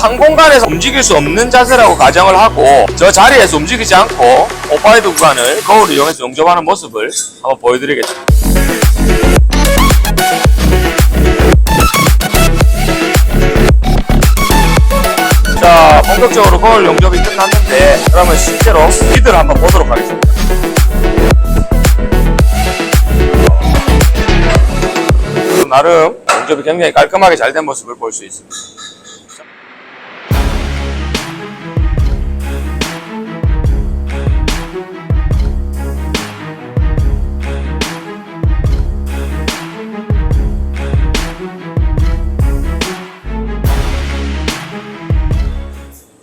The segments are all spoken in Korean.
한 공간에서 움직일 수 없는 자세라고 가정을 하고 저 자리에서 움직이지 않고 오파이드 구간을 거울을 이용해서 용접하는 모습을 한번 보여드리겠습니다. 자, 본격적으로 거울 용접이 끝났는데 그러면 실제로 피드를 한번 보도록 하겠습니다. 나름 용접이 굉장히 깔끔하게 잘 된 모습을 볼 수 있습니다.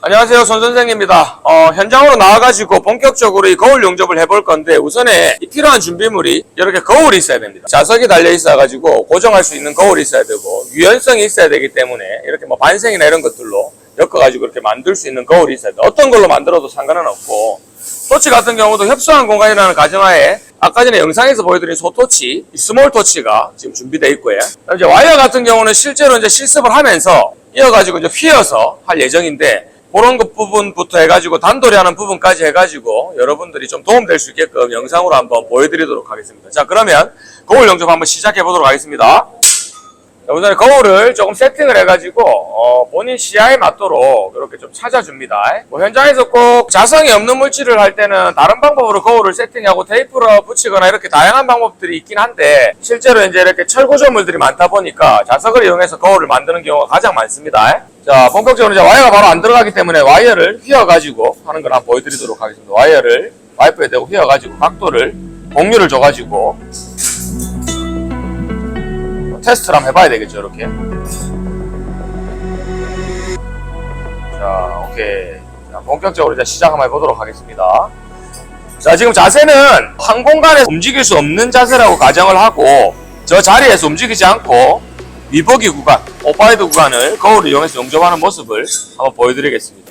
안녕하세요, 손선생입니다. 현장으로 나와가지고 본격적으로 이 거울 용접을 해볼 건데 우선에 이 필요한 준비물이 이렇게 거울이 있어야 됩니다. 자석이 달려 있어가지고 고정할 수 있는 거울이 있어야 되고 유연성이 있어야 되기 때문에 이렇게 뭐 반생이나 이런 것들로 엮어가지고 이렇게 만들 수 있는 거울이 있어야 돼요. 어떤 걸로 만들어도 상관은 없고 토치 같은 경우도 협소한 공간이라는 가정하에 아까 전에 영상에서 보여드린 소토치, 스몰 토치가 지금 준비되어 있고요. 이제 와이어 같은 경우는 실제로 이제 실습을 하면서 이어가지고 이제 휘어서 할 예정인데 그런 것 부분부터 해가지고 단돌이 하는 부분까지 해가지고 여러분들이 좀 도움될 수 있게끔 영상으로 한번 보여드리도록 하겠습니다. 자, 그러면 거울 용접 한번 시작해 보도록 하겠습니다. 우선 거울을 조금 세팅을 해가지고 본인 시야에 맞도록 이렇게 좀 찾아줍니다. 현장에서 꼭 자성이 없는 물질을 할 때는 다른 방법으로 거울을 세팅하고 테이프로 붙이거나 이렇게 다양한 방법들이 있긴 한데 실제로 이제 이렇게 철구조물들이 많다 보니까 자석을 이용해서 거울을 만드는 경우가 가장 많습니다. 자, 본격적으로 이제 와이어가 바로 안 들어가기 때문에 와이어를 휘어가지고 하는 걸 한번 보여드리도록 하겠습니다. 와이어를 와이프에 대고 휘어가지고 각도를 공유를 줘가지고 테스트를 한번 해봐야 되겠죠, 이렇게. 자, 오케이. 자, 본격적으로 이제 시작 한번 해보도록 하겠습니다. 자, 지금 자세는 한 공간에서 움직일 수 없는 자세라고 가정을 하고 저 자리에서 움직이지 않고 위보기 구간, 오파이드 구간을 거울을 이용해서 용접하는 모습을 한번 보여드리겠습니다.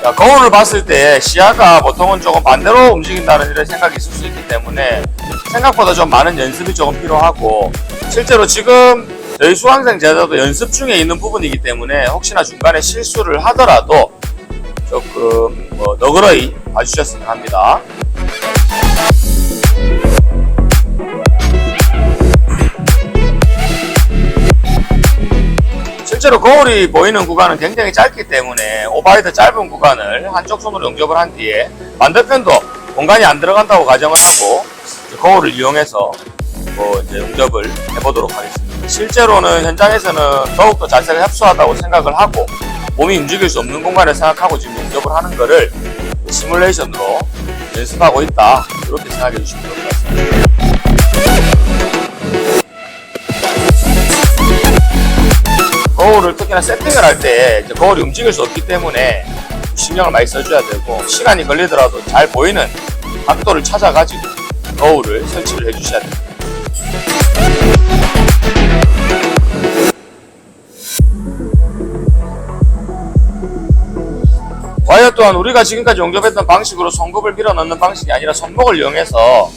자, 거울을 봤을 때 시야가 보통은 조금 반대로 움직인다는 이런 생각이 있을 수 있기 때문에 생각보다 좀 많은 연습이 조금 필요하고 실제로 지금 저희 수강생 제자도 연습 중에 있는 부분이기 때문에 혹시나 중간에 실수를 하더라도 조금 너그러이 봐주셨으면 합니다. 실제로 거울이 보이는 구간은 굉장히 짧기 때문에 오바이드 짧은 구간을 한쪽 손으로 용접을 한 뒤에 반대편도 공간이 안 들어간다고 가정을 하고 거울을 이용해서 이제 용접을 해보도록 하겠습니다. 실제로는 현장에서는 더욱더 자세가 협소하다고 생각을 하고 몸이 움직일 수 없는 공간을 생각하고 지금 용접을 하는 거를 시뮬레이션으로 연습하고 있다, 이렇게 생각해 주시면 될 것 같습니다. 거울을 특히나 세팅을 할 때 거울이 움직일 수 없기 때문에 신경을 많이 써줘야 되고 시간이 걸리더라도 잘 보이는 각도를 찾아가지고 거울을 설치를 해주셔야 됩니다. 와이어 또한 우리가 지금까지 용접했던 방식으로 손급을 밀어 넣는 방식이 아니라 손목을 이용해서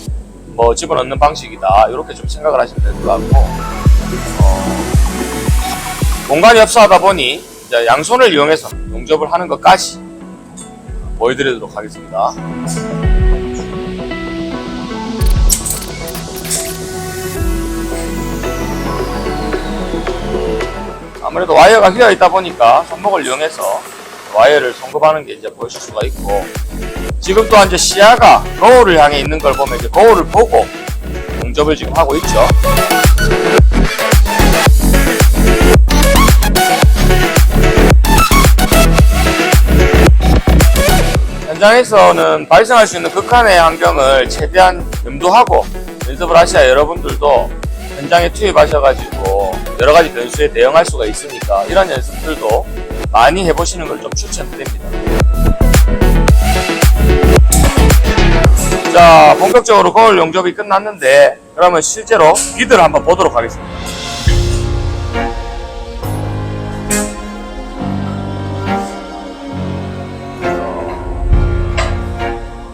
집어넣는 방식이다, 이렇게 좀 생각을 하시면 될 것 같고 공간이 협소하다 보니 이제 양손을 이용해서 용접을 하는 것까지 보여드리도록 하겠습니다. 아무래도 와이어가 휘어 있다 보니까 손목을 이용해서 와이어를 손급하는 게 이제 보실 수가 있고 지금 또한 이제 시야가 거울을 향해 있는 걸 보면 이제 거울을 보고 용접을 지금 하고 있죠. 현장에서는 발생할 수 있는 극한의 환경을 최대한 염두하고 연습을 하셔야 여러분들도 현장에 투입하셔가지고 여러가지 변수에 대응할 수가 있으니까 이런 연습들도 많이 해보시는 걸 좀 추천드립니다. 자, 본격적으로 거울 용접이 끝났는데 그러면 실제로 비드를 한번 보도록 하겠습니다.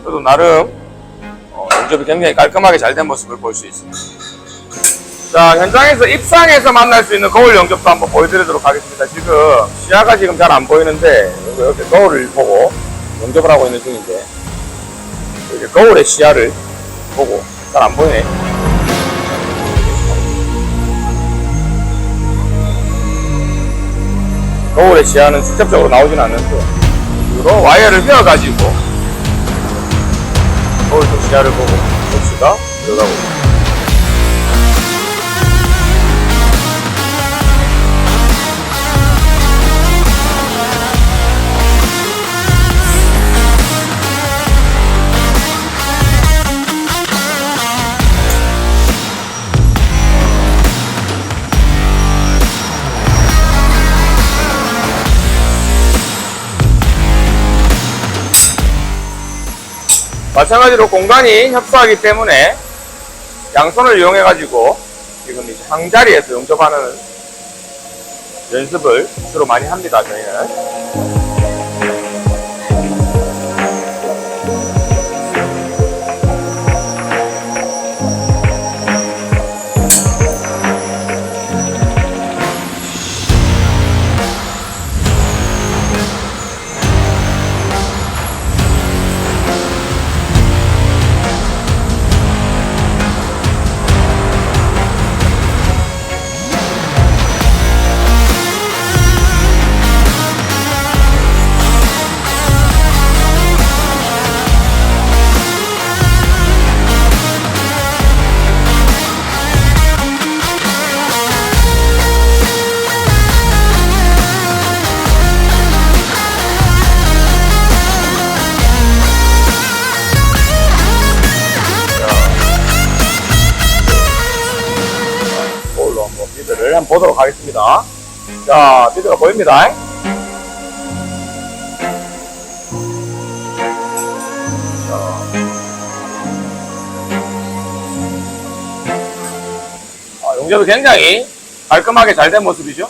그래도 나름 용접이 굉장히 깔끔하게 잘 된 모습을 볼 수 있습니다. 자, 현장에서 입상해서 만날 수 있는 거울 용접도 한번 보여드리도록 하겠습니다. 지금 시야가 지금 잘 안 보이는데 이렇게 거울을 보고 용접을 하고 있는 중인데 이렇게 거울의 시야를 보고 잘 안 보이네. 거울의 시야는 직접적으로 나오진 않는데 이로 와이어를 휘어가지고 거울 쪽 시야를 보고 접시가 들어가고 있습니다. 마찬가지로 공간이 협소하기 때문에 양손을 이용해 가지고 지금 이제 한 자리에서 용접하는 연습을 주로 많이 합니다. 저희는 비드를 한번 보도록 하겠습니다. 자, 비드가 보입니다. 용접이 굉장히 깔끔하게 잘 된 모습이죠.